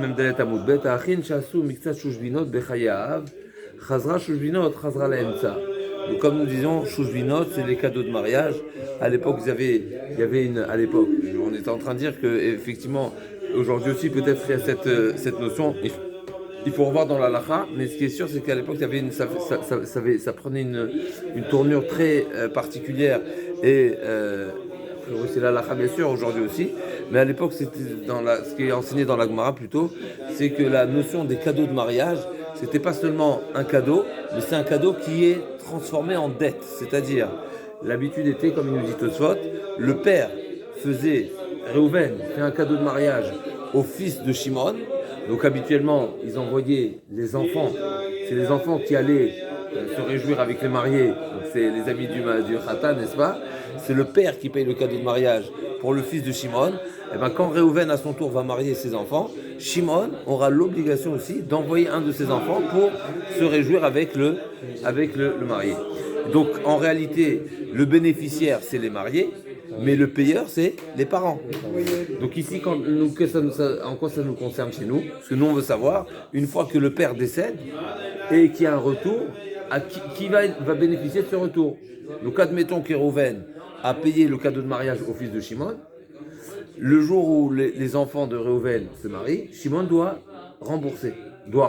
Même Dalet Amoud Bet, Achin Shasu Miktsat Shushvinot Bechaye Ha'av, Chazra Shushvinot, Chazra Laemtsa. Donc comme nous disons, Shushvinot, c'est les cadeaux de mariage. À l'époque, il y avait une, à l'époque, on était en train de dire que effectivement, aujourd'hui aussi peut-être il y a cette notion. Il faut revoir dans la lacha, mais ce qui est sûr, c'est qu'à l'époque, il y avait ça prenait une tournure très particulière et c'est la lacha bien sûr aujourd'hui aussi, mais à l'époque, c'était ce qui est enseigné dans la Gemara plutôt, c'est que la notion des cadeaux de mariage, c'était pas seulement un cadeau, mais c'est un cadeau qui est transformé en dette, c'est-à-dire l'habitude était, comme il nous dit Tosfot, le père faisait Réhouven fait un cadeau de mariage au fils de Shimon. Donc habituellement, ils envoyaient les enfants. C'est les enfants qui allaient se réjouir avec les mariés. Donc c'est les amis du Khatan, n'est-ce pas? C'est le père qui paye le cadeau de mariage pour le fils de Shimon. Et ben quand Réhouven à son tour va marier ses enfants, Shimon aura l'obligation aussi d'envoyer un de ses enfants pour se réjouir avec le marié. Donc en réalité, le bénéficiaire c'est les mariés, mais le payeur c'est les parents. Donc ici, en quoi ça nous concerne chez nous? Parce que nous on veut savoir, une fois que le père décède et qu'il y a un retour, qui va bénéficier de ce retour? Donc admettons qu'Hérouven a payé le cadeau de mariage au fils de Shimon. Le jour où les enfants de Réhouven se marient, Shimon doit rembourser. Oui,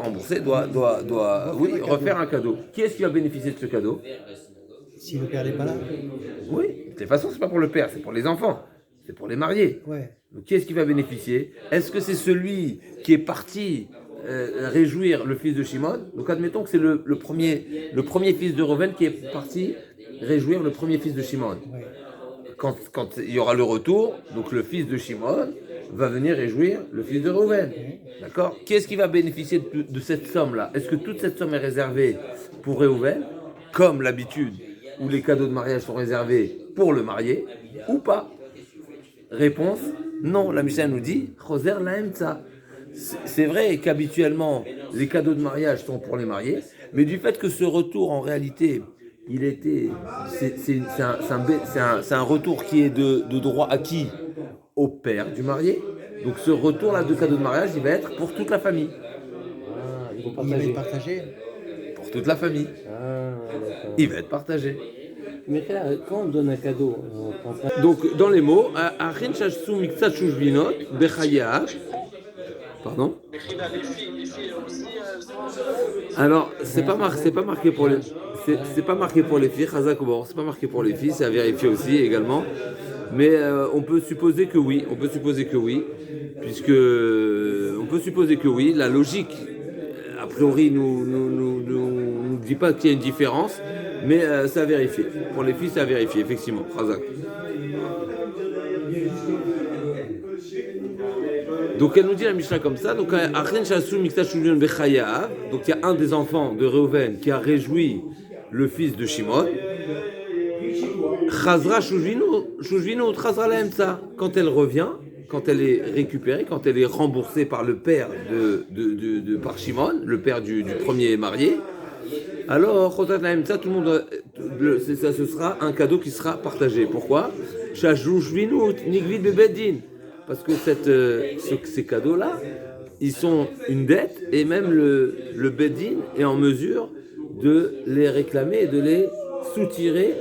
refaire un cadeau. Qui est-ce qui va bénéficier de ce cadeau? Si le père n'est pas là. Oui, de toute façon, c'est pas pour le père, c'est pour les enfants, c'est pour les mariés. Ouais. Donc, qui est-ce qui va bénéficier? Est-ce que c'est celui qui est parti réjouir le fils de Shimon? Donc, admettons que c'est le premier fils de Reuven qui est parti réjouir le premier fils de Shimon. Ouais. Quand il y aura le retour, donc le fils de Shimon va venir réjouir le fils de Reuven. D'accord? Qui est-ce qui va bénéficier de cette somme-là? Est-ce que toute cette somme est réservée pour Reuven, comme l'habitude où les cadeaux de mariage sont réservés pour le marié, ou pas? Réponse, non. La Mishnah nous dit, Choser laemtsa. C'est vrai qu'habituellement, les cadeaux de mariage sont pour les mariés, mais du fait que ce retour, en réalité, c'est un retour qui est de droit acquis au père du marié. Donc ce retour-là de cadeau de mariage, il va être pour toute la famille. Il va être partagé. Pour toute la famille. Il va être partagé. Mais quand on donne un cadeau, donc dans les mots, pardon. Alors c'est pas marqué pour les c'est pas marqué pour les filles, c'est pas marqué pour les filles, c'est à vérifier aussi également. Mais on peut supposer que oui, puisque on peut supposer que oui. La logique, a priori, nous dit pas qu'il y a une différence, mais c'est à vérifier. Pour les filles, c'est à vérifier, effectivement. Razak. Donc elle nous dit la Mishnah comme ça. Donc il y a un des enfants de Réhouven qui a réjoui le fils de Shimon. Chazra Shujvinu, Chazra Laemtsa. Quand elle revient, quand elle est récupérée, quand elle est remboursée par le père par Shimon, le père du premier marié, alors Chazra Laemtsa, tout le monde, ce sera un cadeau qui sera partagé. Pourquoi? Shujvinu, Nigvid Bebedin. Parce que ces cadeaux-là, ils sont une dette et même le Bedin est en mesure de les réclamer et de les soutirer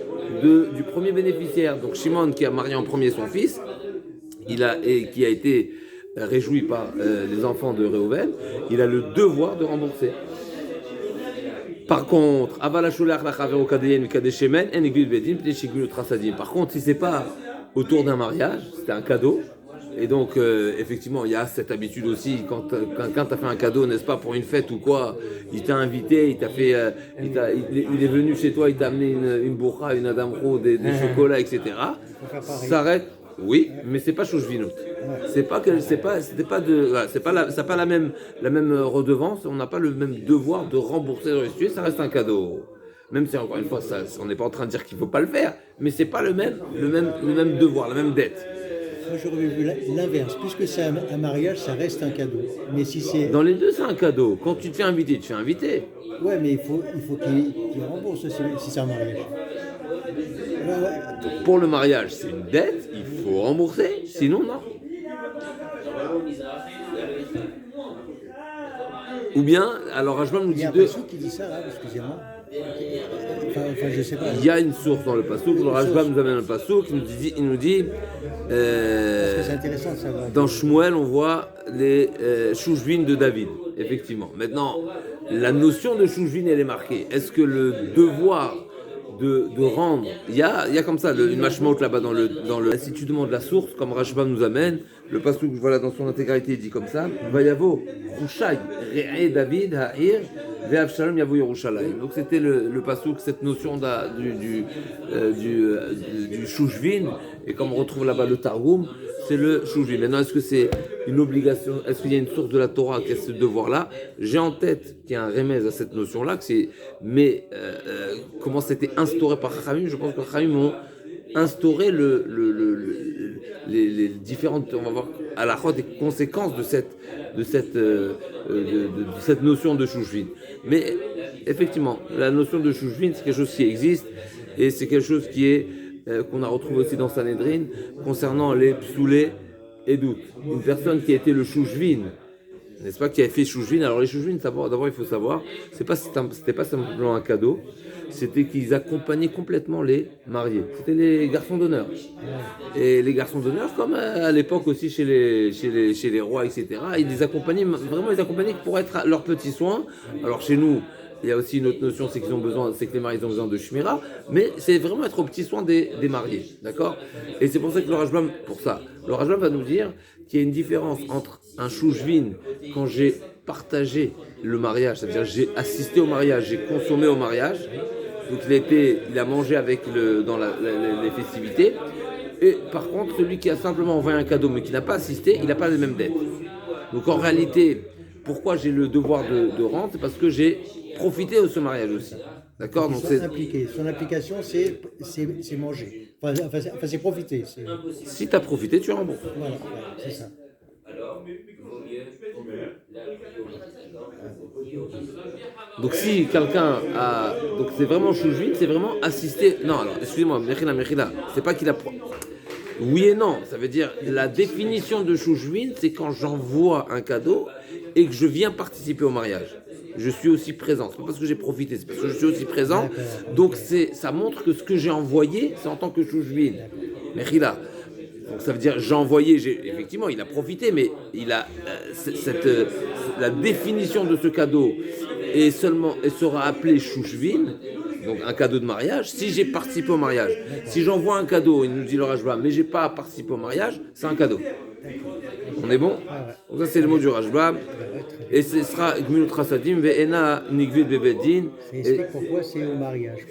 du premier bénéficiaire. Donc Shimon qui a marié en premier son fils, et qui a été réjoui par les enfants de Réhouven, il a le devoir de rembourser. Par contre, par contre, si c'est pas autour d'un mariage, c'était un cadeau. Et donc, effectivement, il y a cette habitude aussi, quand tu as fait un cadeau, n'est-ce pas, pour une fête ou quoi, il t'a invité, il est venu chez toi, il t'a amené une bourra, une adamro, des chocolats, etc. Ça arrête, oui, mais c'est pas chouchvinout. Ça n'a pas la même redevance, on n'a pas le même devoir de rembourser, de restituer, ça reste un cadeau. Même si, encore une fois, on n'est pas en train de dire qu'il ne faut pas le faire, mais c'est pas le même devoir, la même dette. Moi, j'aurais vu l'inverse. Puisque c'est un mariage, ça reste un cadeau. Mais si c'est... Dans les deux, c'est un cadeau. Quand tu te fais inviter, tu te fais inviter. Ouais, mais il faut qu'il rembourse si c'est un mariage. Donc, pour le mariage, c'est une dette, il faut rembourser. Sinon, non. Ou bien, alors Rajbam nous Il y dit a un deux. passage qui dit ça, là, excusez-moi. Enfin, je sais pas. Il y a une source dans le Passouk, le Rajbam nous amène un Passouk, il nous dit Parce que c'est intéressant de savoir. dans Shmuel, on voit les Shouchvin de David, effectivement. Maintenant, la notion de Shouchvin, elle est marquée. Est-ce que le devoir de rendre, il y a comme ça une mashmaut là-bas dans le. Si tu demandes la source, comme Rashbam nous amène, le Passouk, voilà, dans son intégralité, il dit comme ça Vayavo, Rouchai, Re'e David, Ha'ir, Ve'avshalom Yavo Yerushalayim. Donc c'était le Passouk, cette notion du Shouchvin, et comme on retrouve là-bas le Targum, c'est le Shouchvin. Maintenant, est-ce que c'est une obligation, est-ce qu'il y a une source de la Torah qui a ce devoir-là? J'ai en tête qu'il y a un remède à cette notion-là, que c'est, mais comment c'était instauré par Chachamim, je pense que Chachamim ont instauré les différentes, on va voir, halachot et conséquences de cette notion de Shouchvin. Mais effectivement, la notion de Shouchvin, c'est quelque chose qui existe et c'est quelque chose qui est qu'on a retrouvé aussi dans Sanhedrin concernant les psoulés et doutes. Une personne qui a été le Shouchvin, n'est-ce pas, qui a fait Shouchvin. Alors les Shouchvin, d'abord il faut savoir, c'était pas simplement un cadeau, c'était qu'ils accompagnaient complètement les mariés. C'était les garçons d'honneur. Et les garçons d'honneur, comme à l'époque aussi chez les rois, etc., ils les accompagnaient pour être leurs petits soins. Alors chez nous, il y a aussi une autre notion, c'est que les mariés ont besoin de shmira, mais c'est vraiment être aux petits soins des mariés, d'accord? Et c'est pour ça que le Rajbam, le Rajbam va nous dire qu'il y a une différence entre un shouchvin, quand j'ai partagé le mariage, c'est-à-dire j'ai assisté au mariage, j'ai consommé au mariage, donc il a mangé avec dans les festivités, et par contre celui qui a simplement envoyé un cadeau mais qui n'a pas assisté, il n'a pas les mêmes dettes. Donc en réalité, pourquoi j'ai le devoir de rendre? C'est parce que j'ai profité de ce mariage aussi. D'accord? Donc Son application, c'est manger. Enfin, c'est profiter. Si tu as profité, tu rembourses. Voilà, c'est ça. Donc si quelqu'un a... Donc c'est vraiment Shouchvin, c'est vraiment assister... Non, alors, excusez-moi, Mechila, c'est pas qu'il a... Oui et non, ça veut dire, la définition de Shouchvin, c'est quand j'envoie un cadeau et que je viens participer au mariage. Je suis aussi présent, c'est pas parce que j'ai profité, c'est parce que je suis aussi présent. Donc ça montre que ce que j'ai envoyé, c'est en tant que Shouchvin. Mechila. Donc ça veut dire j'ai envoyé, effectivement il a profité, mais il a la définition de ce cadeau et sera appelé Shouchvin, donc un cadeau de mariage, si j'ai participé au mariage. Si j'envoie un cadeau, il nous dit le Rajbam, mais j'ai pas participé au mariage, c'est un cadeau. On est bon? Donc ça c'est le mot du Rajbam. Et ce sera Gmilut Chasadim Ve'ena Nigvid Bebedin. Ça explique pourquoi c'est au mariage.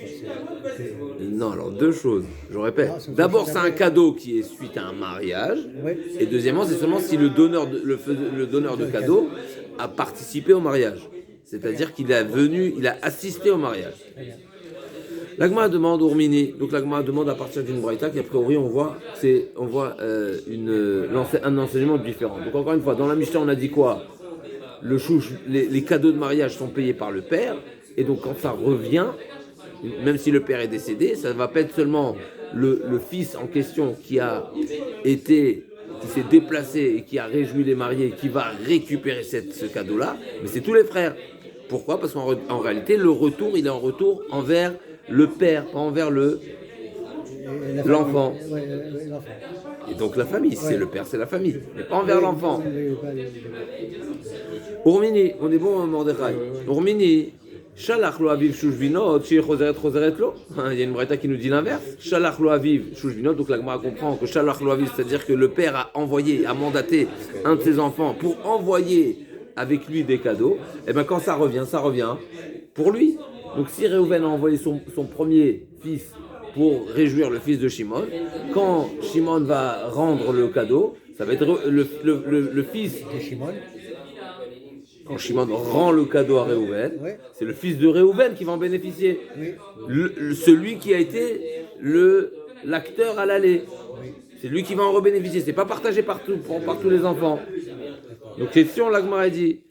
Non, alors deux choses, je répète. D'abord, c'est un cadeau qui est suite à un mariage. Ouais. Et deuxièmement, c'est seulement si le donneur de cadeau a participé au mariage. C'est-à-dire qu'il a assisté au mariage. L'Agma demande au Urmini, donc l'Agma demande à partir d'une braïta qu'a priori on voit un enseignement différent. Donc encore une fois, dans la Mishnah on a dit quoi? Les cadeaux de mariage sont payés par le père, et donc quand ça revient, même si le père est décédé, ça ne va pas être seulement le fils en question qui s'est déplacé et qui a réjoui les mariés, qui va récupérer ce cadeau-là, mais c'est tous les frères. Pourquoi? Parce qu'en réalité, le retour, il est en retour envers le père, pas envers l'enfant. Et donc la famille, c'est le père, c'est la famille, mais pas envers l'enfant. Urmini, on est bon, Mordechai. Urmini, Shalach lo aviv shouchvinot, shir choseret lo. Il y a une braïta qui nous dit l'inverse. Shalach lo aviv shouchvinot, donc la Gemara comprend que Shalach lo aviv, c'est-à-dire que le père a mandaté un de ses enfants pour envoyer avec lui des cadeaux. Et bien quand ça revient pour lui. Donc si Réhouven a envoyé son premier fils pour réjouir le fils de Shimon, quand Shimon va rendre le cadeau, ça va être le fils de Shimon. Quand Shimon rend le cadeau à Réhouven, c'est le fils de Réhouven qui va en bénéficier. Celui qui a été l'acteur à l'aller. C'est lui qui va en rebénéficier. C'est pas partagé par tous les enfants. Donc question, l'Agmara a dit,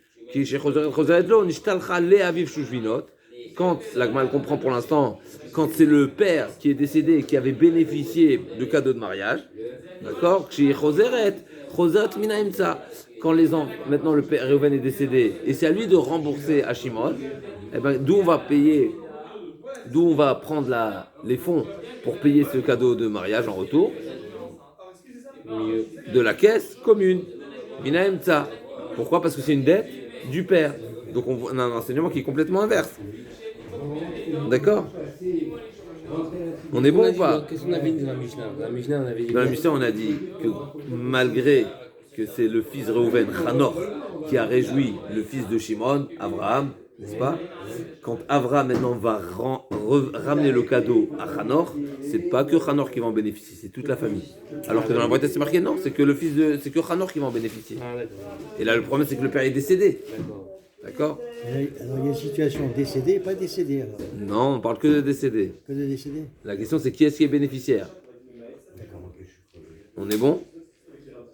quand l'Agmara comprend pour l'instant, quand c'est le père qui est décédé et qui avait bénéficié de cadeaux de mariage, d'accord, maintenant le père Reuven est décédé, et c'est à lui de rembourser à Shimon, eh ben, d'où on va prendre les fonds pour payer ce cadeau de mariage en retour? De la caisse commune. Mina Emtsa. Pourquoi? Parce que c'est une dette du père. Donc on a un enseignement qui est complètement inverse. D'accord? On est bon ou pas? Qu'est-ce qu'on avait dit dans la Mishnah? Dans la Mishnah, on avait dit. Dans la Mishnah, on a dit que malgré que c'est le fils de Reuven, Hanor, qui a réjoui le fils de Shimon, Abraham, n'est-ce pas? Quand Abraham maintenant va ramener le cadeau à Hanor, c'est pas que Hanor qui va en bénéficier, c'est toute la famille. Alors que dans la Braïta c'est marqué non, c'est que c'est que Hanor qui va en bénéficier. Ah, d'accord. Et là le problème c'est que le père est décédé. D'accord? Alors il y a une situation décédé et pas décédé alors. Non, on parle que de décédé. Que de décédé. La question c'est qui est-ce qui est bénéficiaire? On est bon?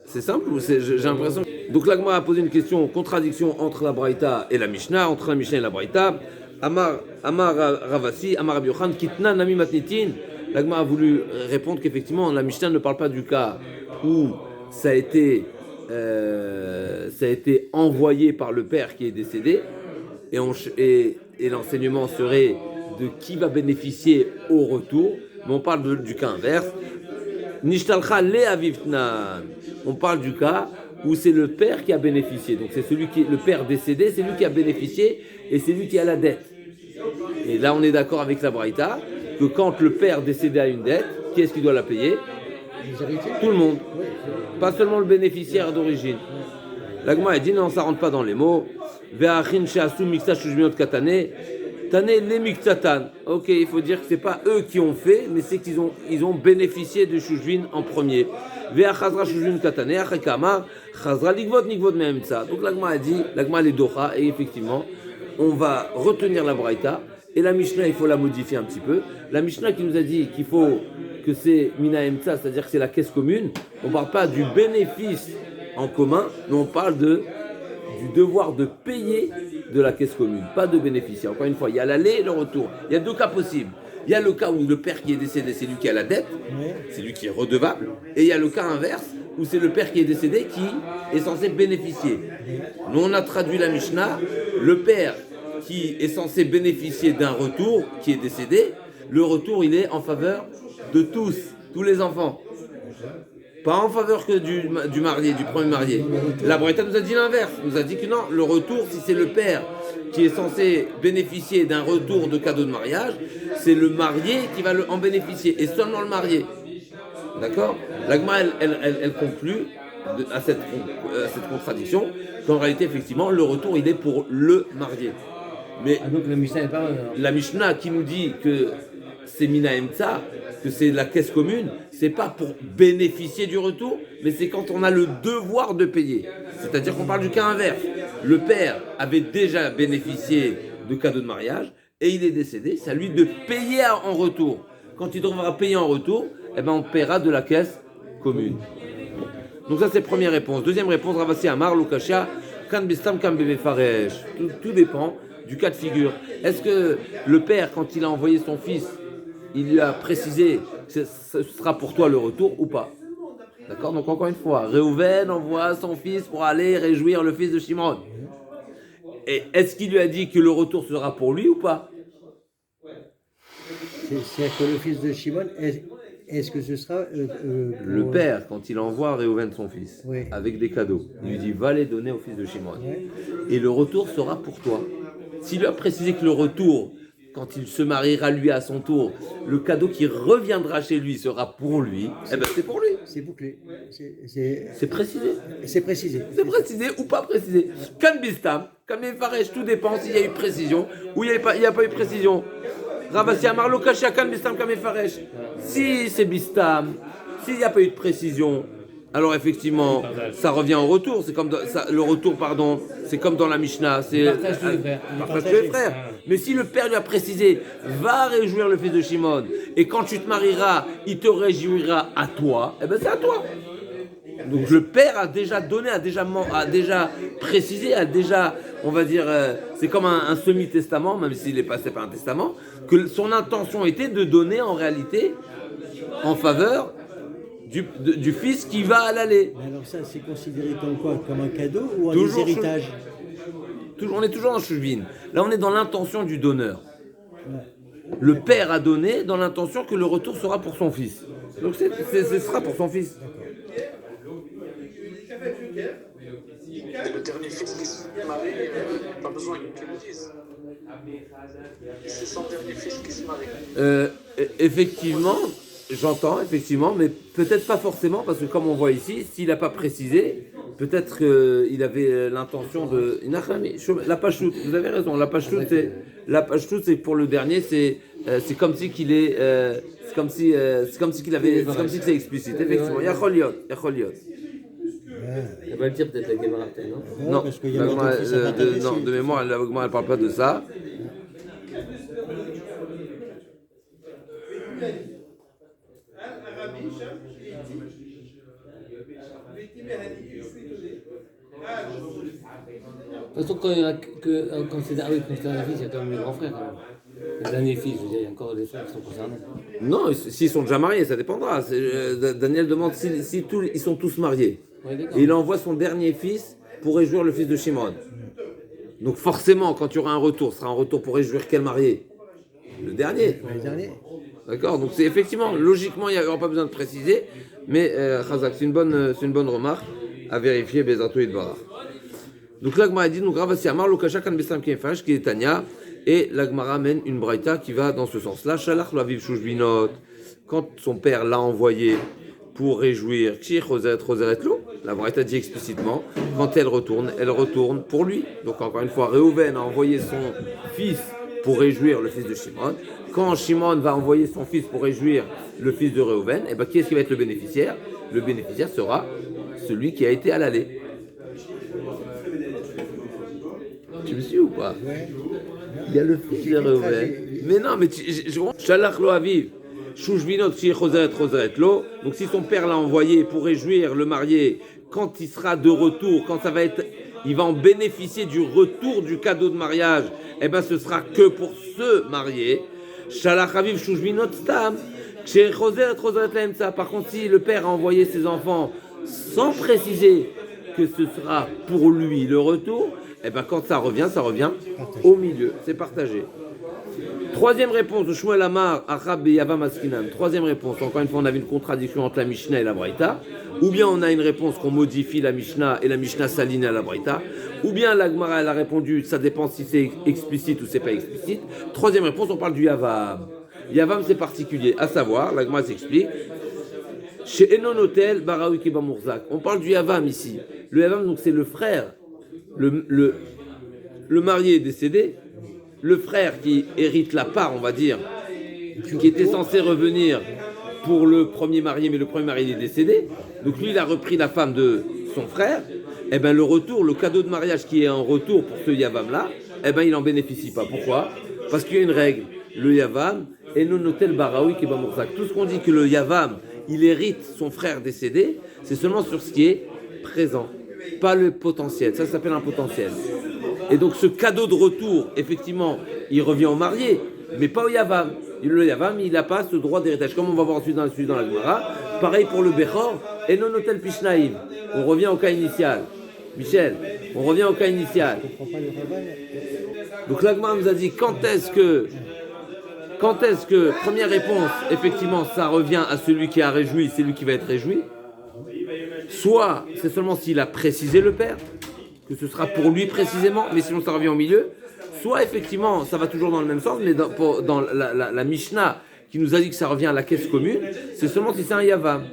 C'est simple ou j'ai l'impression. Donc l'Agma a posé une question, contradiction entre la Braïta et la Mishnah, entre la Mishnah et la Braïta. Amar Ravasi, Amar Rabbi Yochanan, Kitna Nami Matnitin. L'Agma a voulu répondre qu'effectivement la Mishnah ne parle pas du cas où ça a été envoyé par le père qui est décédé et l'enseignement serait de qui va bénéficier au retour, mais on parle du cas inverse. Nishtalcha le avivtnan. On parle du cas où c'est le père qui a bénéficié. Donc c'est le père décédé, c'est lui qui a bénéficié et c'est lui qui a la dette. Et là on est d'accord avec la Braïta que quand le père décédé a une dette, qui est-ce qui doit la payer? Tout le monde. Pas seulement le bénéficiaire d'origine. L'Agma a dit non, ça rentre pas dans les mots. Ve'achin she'asu mikta shujminot katane. Tane le miktatan. Ok, il faut dire que c'est pas eux qui ont fait, mais c'est qu'ils ont bénéficié de shujvin en premier. Ve'achazra shujvin katane, achekama, chazra ligvot me'emtsa. Donc l'Agma a dit, l'Agma les docha, et effectivement, on va retenir la Braïta, et la Mishnah, il faut la modifier un petit peu. La Mishnah qui nous a dit que c'est mina emtsa, c'est-à-dire que c'est la caisse commune, on ne parle pas du bénéfice en commun, mais on parle du devoir de payer de la caisse commune, pas de bénéficiaire. Encore une fois, il y a l'aller et le retour. Il y a deux cas possibles. Il y a le cas où le père qui est décédé, c'est lui qui a la dette, c'est lui qui est redevable, et il y a le cas inverse où c'est le père qui est décédé qui est censé bénéficier. Nous, on a traduit la Mishnah, le père qui est censé bénéficier d'un retour, qui est décédé, le retour, il est en faveur de tous les enfants. Pas en faveur que du marié, du premier marié. La Braïta nous a dit l'inverse. Nous a dit que non, le retour, si c'est le père qui est censé bénéficier d'un retour de cadeau de mariage, c'est le marié qui va en bénéficier, et seulement le marié. D'accord? L'Agma, elle conclut à cette contradiction qu'en réalité, effectivement, le retour, il est pour le marié. Mais donc la Mishnah n'est pas. La Mishnah qui nous dit que c'est Mina Emtsa, que c'est la caisse commune, c'est pas pour bénéficier du retour, mais c'est quand on a le devoir de payer. C'est-à-dire qu'on parle du cas inverse. Le père avait déjà bénéficié de cadeaux de mariage et il est décédé, c'est à lui de payer en retour. Quand il devra payer en retour, eh ben on paiera de la caisse commune. Donc ça c'est première réponse. Deuxième réponse, Ravasi Amar, Lukasha, Kan Bistam, Kan Bebe Faresh. Tout dépend du cas de figure. Est-ce que le père, quand il a envoyé son fils, il lui a précisé que ce sera pour toi le retour ou pas? D'accord? Donc encore une fois, Reuven envoie son fils pour aller réjouir le fils de Shimon. Et est-ce qu'il lui a dit que le retour sera pour lui ou pas? C'est-à-dire que le fils de Shimon, est-ce que ce sera... Le père, quand il envoie Reuven son fils, oui, avec des cadeaux, il lui dit va les donner au fils de Shimon. Et le retour sera pour toi. S'il lui a précisé que le retour, quand il se mariera lui à son tour, le cadeau qui reviendra chez lui sera pour lui, eh ben c'est pour lui. c'est bouclé. C'est précisé. C'est précisé. C'est précisé ou pas précisé. Kan Bistam, Kan Mefaresh, tout dépend s'il y a eu précision ou il n'y a pas eu précision. Ravasi Amar Lo Kasha Kan Bistam Kan Mefaresh. Si c'est Bistam, s'il n'y a pas eu de précision, alors effectivement, ça revient au retour. C'est comme le retour, pardon, c'est comme dans la Mishnah. C'est Partage tous les frères. partage tous les frères. Mais si le père lui a précisé, va réjouir le fils de Shimon, et quand tu te marieras, il te réjouira à toi, eh ben c'est à toi. Donc le père a déjà donné, a déjà précisé, on va dire, c'est comme un semi-testament, même s'il n'est passé par un testament, que son intention était de donner en réalité en faveur du fils qui va à l'allée. Mais alors ça, c'est considéré comme quoi? Comme un cadeau ou un Toujours héritage? On est toujours dans Shuvin. Là, on est dans l'intention du donneur. Le père a donné dans l'intention que le retour sera pour son fils. Donc ce sera pour son fils. Et le dernier fils qui se marie, pas besoin qu'il le dise. C'est son dernier fils qui se marie. Effectivement, j'entends, effectivement, mais peut-être pas forcément, parce que comme on voit ici, s'il n'a pas précisé, peut-être qu'il avait l'intention de... La pashtout, vous avez raison, la pashtout, c'est pour le dernier, c'est comme si qu'il est... c'est comme si que c'est explicite, effectivement. Yacholiot. Il va le dire peut-être la Gemara, peut-être, non? Non, parce qu'il y a longtemps que ça va t'intéresser. de mémoire, la Gemara, elle parle pas de ça. De toute façon, quand c'est un fils, il y a quand même le grand frère. Quand même. Le dernier fils, je veux dire, il y a encore des frères qui sont concernés. Non, s'ils sont déjà mariés, ça dépendra. Daniel demande si ils sont tous mariés. Ouais, Et il envoie son dernier fils pour réjouir le fils de Shimon. Donc forcément, quand il y aura un retour, ce sera un retour pour réjouir quel marié? Le dernier. Le dernier. D'accord. Donc c'est effectivement, logiquement, il n'y aura pas besoin de préciser, mais Chazak, c'est une bonne remarque à vérifier. Bezato et Dvarach. Donc là, Gmara dit, nous Ravasi Amar Lokasha Kan Besam Kefach qui est Tanya, et la Gemara amène une braïta qui va dans ce sens-là. Shalach lo aviv shushbinot, quand son père l'a envoyé pour réjouir Kshi Choseret Lo, la braïta dit explicitement, quand elle retourne pour lui. Donc encore une fois, Réhouven a envoyé son fils pour réjouir le fils de Shimon. Quand Shimon va envoyer son fils pour réjouir le fils de Réhouven, et ben qui est-ce qui va être le bénéficiaire? Le bénéficiaire sera celui qui a été à l'allée. Tu me suis ou pas? Ouais. Il y a le fils de Réhouven. Mais non, mais Shalach lo aviv. Shushvinot shi choseret lo. Donc si son père l'a envoyé pour réjouir le marié, quand il sera de retour, quand ça va être, il va en bénéficier du retour du cadeau de mariage, eh ben ce sera que pour ce marié. Shalach aviv shushvinot stam. Par contre, si le père a envoyé ses enfants sans préciser que ce sera pour lui le retour, et bien quand ça revient au milieu, c'est partagé. Troisième réponse, de Shmuel Amar, Achab Yavam Askinan. Troisième réponse, encore une fois, on avait une contradiction entre la Mishnah et la Braïta. Ou bien on a une réponse qu'on modifie la Mishnah et la Mishnah s'aligne à la Braïta. Ou bien la Gemara, elle a répondu, ça dépend si c'est explicite ou c'est pas explicite. Troisième réponse, on parle du Yavam. Yavam, c'est particulier, à savoir, la Gemara s'explique. Chez Enon Hotel, Baraoui Kiba Mourzak. On parle du Yavam ici. Le Yavam, donc c'est le frère. Le marié est décédé, le frère qui hérite la part, on va dire, qui était censé revenir pour le premier marié, mais le premier marié est décédé, donc lui il a repris la femme de son frère, et bien le retour, le cadeau de mariage qui est en retour pour ce Yavam là, et bien il n'en bénéficie pas. Pourquoi? Parce qu'il y a une règle, le Yavam est non notel baraoui qui bamourzak. Tout ce qu'on dit que le Yavam, il hérite son frère décédé, c'est seulement sur ce qui est présent. Pas le potentiel, ça s'appelle un potentiel. Et donc ce cadeau de retour, effectivement, il revient au marié, mais pas au Yavam. Le Yavam, il n'a pas ce droit d'héritage. Comme on va voir ensuite dans la Gemara, pareil pour le Bechor, et non hotel Pishnaïm. On revient au cas initial. Michel, on revient au cas initial. Donc la Gemara nous a dit quand est-ce que, première réponse, effectivement, ça revient à celui qui a réjoui, c'est lui qui va être réjoui. Soit c'est seulement s'il a précisé le père, que ce sera pour lui précisément, mais sinon ça revient au milieu. Soit effectivement, ça va toujours dans le même sens, mais dans la Mishnah qui nous a dit que ça revient à la caisse commune, c'est seulement si c'est un Yavam.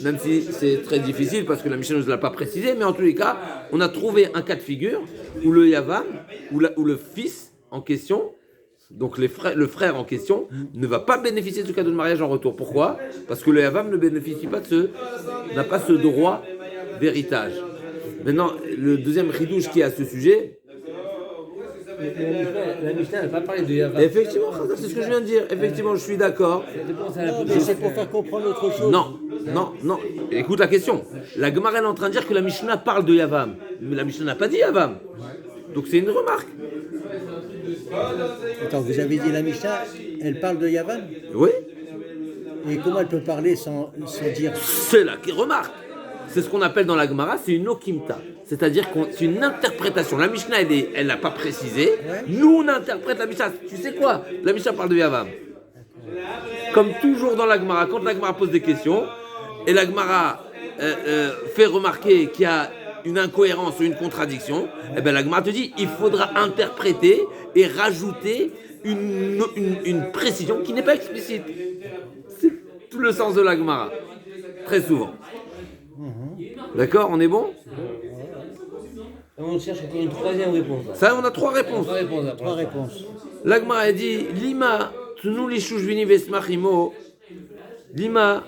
Même si c'est très difficile parce que la Mishnah ne nous l'a pas précisé, mais en tous les cas, on a trouvé un cas de figure où le Yavam, où le fils en question, donc le frère en question, ne va pas bénéficier de ce cadeau de mariage en retour. Pourquoi? Parce que le Yavam ne bénéficie pas n'a pas ce droit d'héritage. Maintenant, le deuxième ridouche qui est à ce sujet. La Mishnah n'a pas parlé de Yavam. Effectivement, c'est ce que je viens de dire. Effectivement, je suis d'accord. Non, mais c'est pour faire comprendre autre chose. Non. Écoute la question. La Gemara est en train de dire que la Mishnah parle de Yavam. Mais la Mishnah n'a pas dit Yavam. Donc c'est une remarque. Attends, vous avez dit la Mishnah, elle parle de Yavam? Oui. Et comment elle peut parler sans dire? C'est là qui remarque. C'est ce qu'on appelle dans la Gemara, c'est une okimta. C'est-à-dire que c'est une interprétation. La Mishnah, elle n'a pas précisé. Nous, on interprète la Mishnah. Tu sais quoi? La Mishnah parle de Yavam. Comme toujours dans la Gemara, quand la Gemara pose des questions, et la Gemara fait remarquer qu'il y a une incohérence ou une contradiction, eh bien la Gemara te dit il faudra interpréter et rajouter une précision qui n'est pas explicite. C'est tout le sens de la Gemara. Très souvent. D'accord, on est bon? On cherche encore une troisième réponse. Là. Ça, on a trois réponses. Trois réponses. La Gemara a dit Lima, tnu li shushvini vesmachimo, Lima,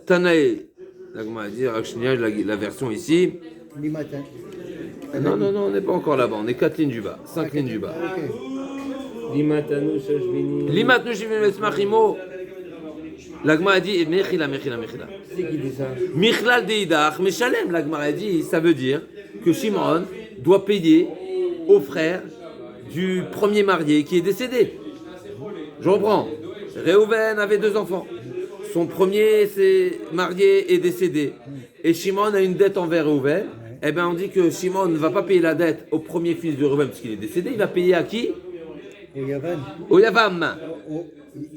Tanae. La Gemara a dit, la version ici. Limatin. Non, on n'est pas encore là-bas, on est 4 lignes du bas, 5 lignes du bas. Limatanu shoshvini. Lima, tnu shivini vesmachimo. La Gemara a dit, mechila. C'est qui dit ça? Michlal deidach, meshalem. La Gemara a dit, ça veut dire que Shimon doit payer au frère du premier marié qui est décédé. Je reprends. Réhouven avait 2 enfants. Son premier s'est marié et décédé. Et Shimon a une dette envers Réhouven. Eh bien, on dit que Shimon ne va pas payer la dette au premier fils de Réhouven parce qu'il est décédé. Il va payer à qui? Au Yavan. Au Yavam. Au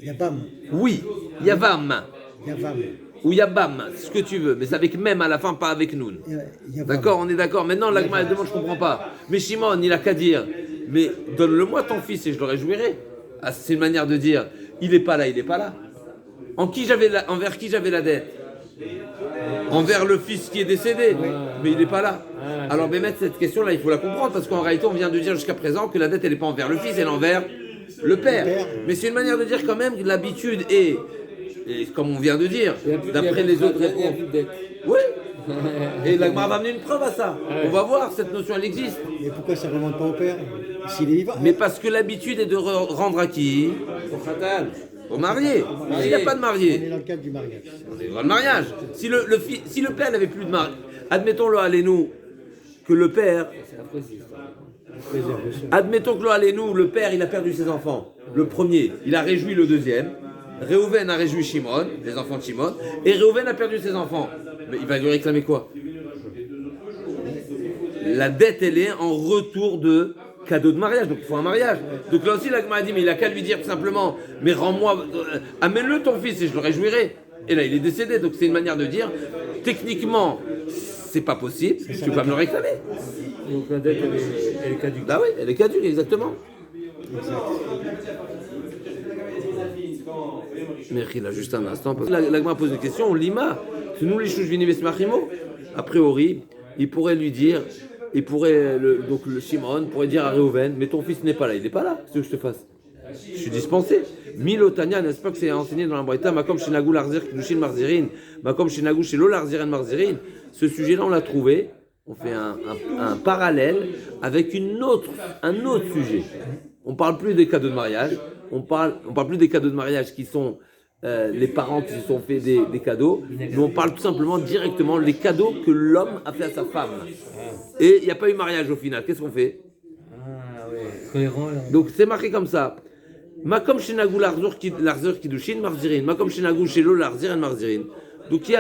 Yabam. Oui, Yavam. Yavam. Ou Yabam, c'est ce que tu veux. Mais c'est avec même à la fin, pas avec Noun. Yavam. D'accord, on est d'accord. Maintenant, la Gemara demande, je ne comprends pas. Mais Shimon, il a qu'à dire, mais donne-le-moi ton fils et je le réjouirai. Ah, c'est une manière de dire, il n'est pas là, il n'est pas là. Envers qui j'avais la dette? Envers le fils qui est décédé, mais il n'est pas là. Alors, Bémet, cette question-là, il faut la comprendre, parce qu'en réalité, on vient de dire jusqu'à présent que la dette, elle n'est pas envers le fils, elle est envers le père. Mais c'est une manière de dire quand même que l'habitude est, et comme on vient de dire, d'après les autres réponses. Oui. Et la Gemara va amener une preuve à ça. On va voir, cette notion, elle existe. Et pourquoi ça ne remonte pas au père s'il est vivant? Mais parce que l'habitude est de rendre à qui? Au khatal, au marié. S'il n'y a pas de On marié, est dans le cadre du mariage. on est dans le mariage. Si le père n'avait plus de mari, admettons-le, allez-nous, que le père, admettons que allez-nous, le père, il a perdu ses enfants. Le premier, il a réjoui le deuxième. Réhouven a réjoui Shimon, les enfants de Shimon, et Réhouven a perdu ses enfants. Mais il va lui réclamer quoi? La dette, elle est en retour de cadeau de mariage, donc il faut un mariage. Donc là aussi, la Gemara a dit, mais il a qu'à lui dire tout simplement, mais rends-moi, amène-le ton fils et je le réjouirai. Et là, il est décédé, donc c'est une manière de dire, techniquement, c'est pas possible, tu peux pas me le réclamer. Donc la dette, elle est caduque. Bah oui, elle est caduque, exactement. Mais là, juste un instant, parce que la Gemara pose une question, Lima, c'est nous les chouchvini vesmachimo. A priori, il pourrait lui dire, donc le Shimon pourrait dire à Réhouven, mais ton fils n'est pas là, il n'est pas là, qu'est-ce que je te fasse? Je suis dispensé. Milotania, n'est-ce pas que c'est enseigné dans la Braïta, Makom Shinagou Larzir Kidushin Marzirin, Makom Shinagou Shelo Larziren Marzirin. Ce sujet-là, on l'a trouvé, on fait un parallèle avec un autre sujet. On parle plus des cadeaux de mariage, on parle plus des cadeaux de mariage qui sont les parents qui se sont fait des cadeaux, mais on parle tout simplement directement les cadeaux que l'homme a fait à sa femme. Et il n'y a pas eu mariage au final, qu'est-ce qu'on fait? Ah ouais, cohérent là. Donc c'est marqué comme ça. Makom Shenagou Larzir Kidushin Marzirin, Makom Shenagou Shelo Larziren Marzirin. Donc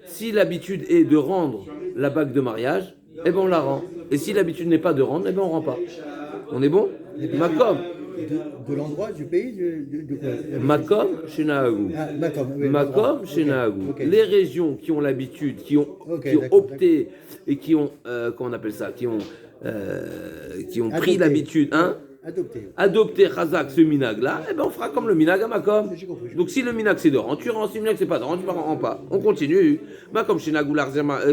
si l'habitude est de rendre la bague de mariage, eh ben on la rend. Et si l'habitude n'est pas de rendre, eh ben on rend pas. On est bon? Makom. De l'endroit, du pays, de quoi? Makom Shenagou. Ah, Makom, oui, Makom ok. Shenagou. Ok. Les régions qui ont l'habitude, qui ont D'accord, opté et qui ont, comment on appelle ça, qui ont pris Adopté. l'habitude, hein? Adopter Chazak ce minag là, eh ben on fera comme le minag à Makom. J'ai compris. Donc si le minag c'est de rendre, tu rends, si le minag c'est pas de rendre, tu ne rends pas. On continue. Makom Shenagou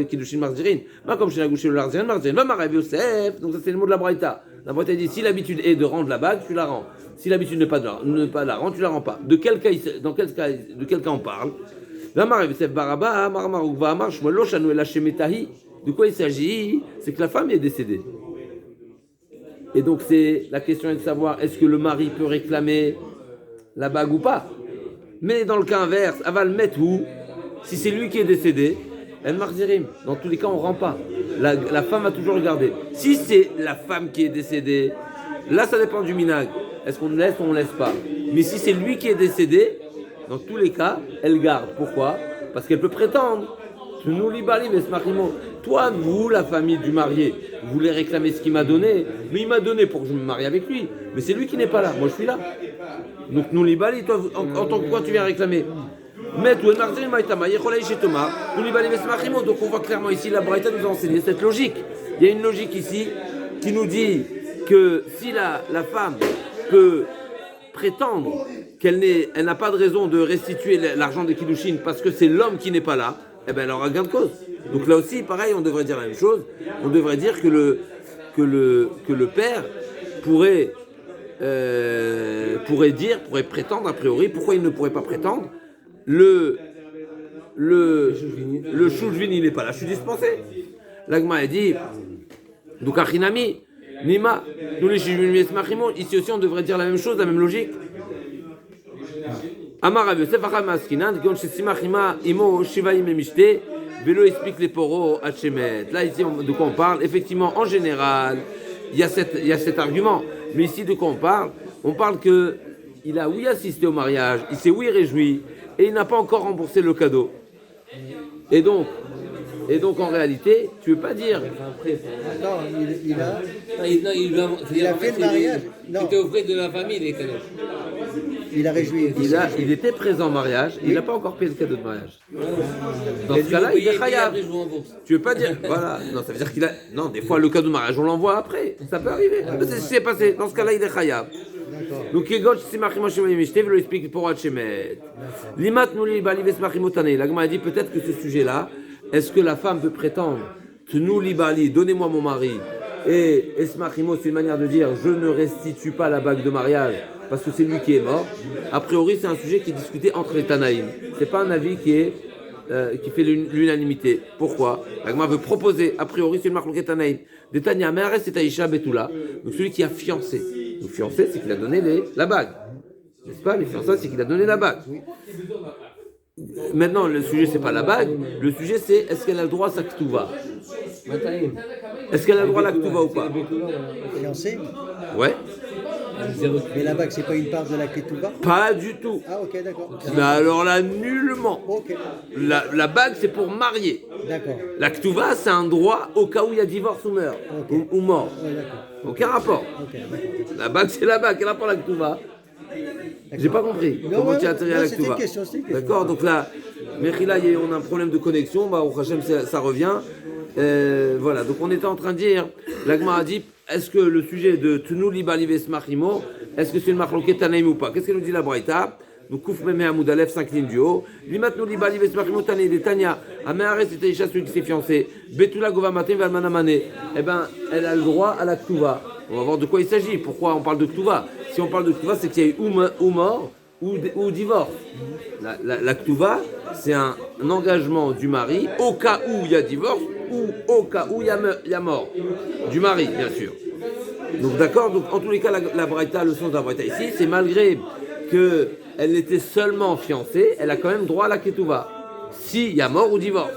Kidushin Marzirin, Makom Shenagou Shelo Larziren Marzirin, Vamarav Yosef. Donc ça c'est le mot de la Braïta. La Braïta dit si l'habitude est de rendre la bague, tu la rends. Si l'habitude n'est pas de la rendre, tu la rends pas. De quel cas on parle? Vamarav Yosef Baraba, Marmarou Vamar Shmuel Shanu El Hashemetahi. De quoi il s'agit? C'est que la femme est décédée. Et donc la question est de savoir est-ce que le mari peut réclamer la bague ou pas. Mais dans le cas inverse, elle va le mettre où? Si c'est lui qui est décédé, elle marzirim. Dans tous les cas, on ne rend pas. La femme va toujours regarder. Si c'est la femme qui est décédée, là ça dépend du minag. Est-ce qu'on laisse ou on ne laisse pas? Mais si c'est lui qui est décédé, Dans tous les cas, elle garde. Pourquoi? Parce qu'elle peut prétendre. Nous libali vesmachimo. Toi, vous, la famille du marié, vous voulez réclamer ce qu'il m'a donné, mais il m'a donné pour que je me marie avec lui. Mais c'est lui qui n'est pas là, moi je suis là. Donc nous libali, toi, en tant que quoi tu viens réclamer? Mais tout est martin, maïtama, yecholai chez Thomas, nous libali vesmachimo. Donc on voit clairement ici, la Braïta nous a enseigné cette logique. Il y a une logique ici qui nous dit que si la femme peut prétendre qu'elle n'a pas de raison de restituer l'argent de Kiddushin parce que c'est l'homme qui n'est pas là, eh ben elle aura gain de cause. Donc là aussi, pareil, on devrait dire la même chose. On devrait dire que le père pourrait prétendre a priori. Pourquoi il ne pourrait pas prétendre? Le Shujvin, il n'est pas là. Je suis dispensé. L'Agma a dit, donc Achinami, Nima, nous les Shujvin Esmachimon, ici aussi on devrait dire la même chose, la même logique. Amar Rav Yosef Acham Askinan, Gon Shesimachima Imo Shivaim Emishte, Velo explique les poros Hachemet. Là ici de quoi on parle? Effectivement, en général, il y a cet argument. Mais ici de quoi on parle? On parle que il a oui assisté au mariage, il s'est oui réjoui, et il n'a pas encore remboursé le cadeau. Et donc en réalité, tu veux pas dire. Attends, Il a fait le mariage. Non. C'était aux frais de la famille, les cadeaux. Il a réjoui. Il était présent au mariage, il n'a pas encore payé le cadeau de mariage. Dans ce cas-là, il est khayab. Tu veux pas dire, voilà, non, ça veut dire qu'il a, non, des fois le cadeau de mariage, on l'envoie après, ça peut arriver. C'est ce qui s'est passé. Dans ce cas-là, il est khayab. Donc, il veut expliquer pour Hachemet. Limat nous li bali vesmachimotane. L'agma a dit peut-être que ce sujet-là, est-ce que la femme peut prétendre, nous li bali, donnez-moi mon mari, et esmachimo, c'est une manière de dire, je ne restitue pas la bague de mariage parce que c'est lui qui est mort. A priori, c'est un sujet qui est discuté entre les Tanaïm. C'est pas un avis qui fait l'unanimité. Pourquoi? L'agma veut proposer, a priori, c'est une marque Tanaïm. Des Tanya, mais arrête, c'est Aïcha Betula. Donc celui qui a fiancé. Donc fiancé, c'est qu'il a donné la bague. N'est-ce pas? Les fiançailles, c'est qu'il a donné la bague. Maintenant, le sujet, c'est pas la bague. Le sujet, c'est est-ce qu'elle a le droit à sa ketouva? Est-ce qu'elle a le droit à la ketouva ou pas? Fiancé. Ouais. Mais la bague, c'est pas une part de la ketouba? Pas du tout. Ah, ok, d'accord. Mais alors là, nullement. Ok, La bague, c'est pour marier. d'accord. La ketouva, c'est un droit au cas où il y a divorce ou meurt. Ok. Ou mort. Ouais, d'accord. Aucun rapport. Ok, d'accord. La bague, c'est la bague. Quel rapport la ketouva? J'ai pas compris. Non, Comment ouais, tu as atterri à non, la c'était ketouva? une question, c'était une question. D'accord, donc là, Mechila, on a un problème de connexion. Bah, au Hachem, ça revient. Voilà, donc on était en train de dire, l'Agma a dit, est-ce que le sujet de Tunu Libali Vesmachimo, est-ce que c'est une marloquette Tanaïm ou pas? Qu'est-ce qu'elle nous dit la Braïta? Donc Kouf Meme Hamoud Aleph, 5 lignes du haut. Limat nous Libali Vesmachimo Tanaïm de Tanya. Améare, c'était Isha, celui qui s'est fiancé. Betula Gova Matin Valmanamane. Eh ben, elle a le droit à la Ktuva. On va voir de quoi il s'agit. Pourquoi on parle de Ktuva? Si on parle de Ktuva, c'est qu'il y a eu ou mort ou divorce. La Ktuva, c'est un engagement du mari au cas où il y a divorce ou au cas où il y a mort. Du mari, bien sûr. Donc d'accord, donc en tous les cas, la Braïta, le sens de la Braïta ici, c'est malgré qu'elle était seulement fiancée, elle a quand même droit à la Ketouva. S'il y a mort ou divorce.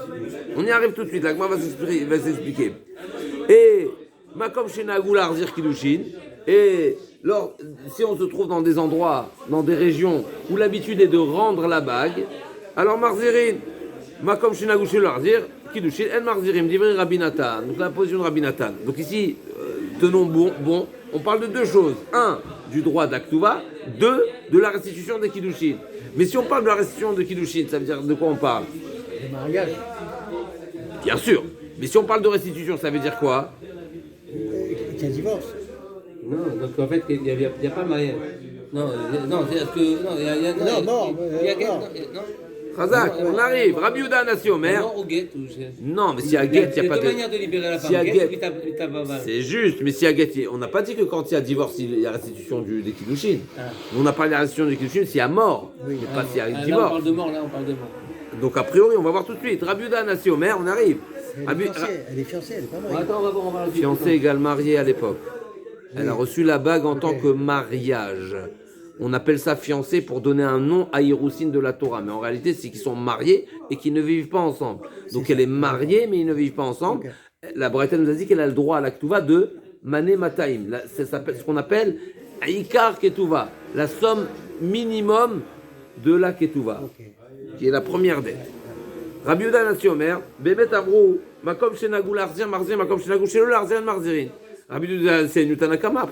On y arrive tout de suite, l'Agma va s'expliquer. Et Makom Shenagou Larzir Kiddushin, et si on se trouve dans des endroits, dans des régions où l'habitude est de rendre la bague, alors Marzirin, Makom Shenagou Larzir Kiddushin, El Marzirim, Divri Rabinatan, donc la position de Rabinatan. Donc ici, tenons bon, on parle de deux choses. Un, du droit d'Aktuva. Deux, de la restitution des Kiddushin. Mais si on parle de la restitution de Kiddushin, ça veut dire de quoi on parle? Le mariage. Bien sûr. Mais si on parle de restitution, ça veut dire quoi? Qu'il y a un divorce. Non, donc en fait, il n'y a pas de mariage. Non, c'est-à-dire que. Non, il y a. Non, mort. Non. Khazak, on arrive. Rabbi Yehuda Nasi Omer. Non, au guet. Non, mais s'il y a guet, il n'y a pas de. Il y a deux manières de libérer la femme. S'il y a Guet, guet, puis t'as pas mal. c'est juste, mais s'il y a guet, on n'a pas dit que quand il y a divorce, il y a restitution des Kiddushin. On n'a pas de la restitution des Kiddushin s'il y a mort, mais pas s'il y a Là, on divorce. parle de mort, là, on parle de mort. Donc a priori, on va voir tout de suite. Rabbi Yehuda Nasi Omer, on arrive. Elle est fiancée, elle est pas mariée. Attends, on va voir, on va Fiancée égale mariée à l'époque. Elle a reçu la bague en tant que mariage. On appelle ça fiancée pour donner un nom à Hiroussine de la Torah. Mais en réalité, c'est qu'ils sont mariés et qu'ils ne vivent pas ensemble. Donc elle est mariée, mais ils ne vivent pas ensemble. La Braïta nous a dit qu'elle a le droit à la Ketouva de Mané Mataim. C'est ce qu'on appelle Aikar Ketouva. La somme minimum de la Ketouva, Ok. qui est la première dette. Rabbi Yehuda Nassi Omer, Bebet Avrou, Makom Shenagou Larzir Marzir, Makom Shenagou Shelo Larzir Marzirin. Rabbi Yehuda, c'est Nutanakama,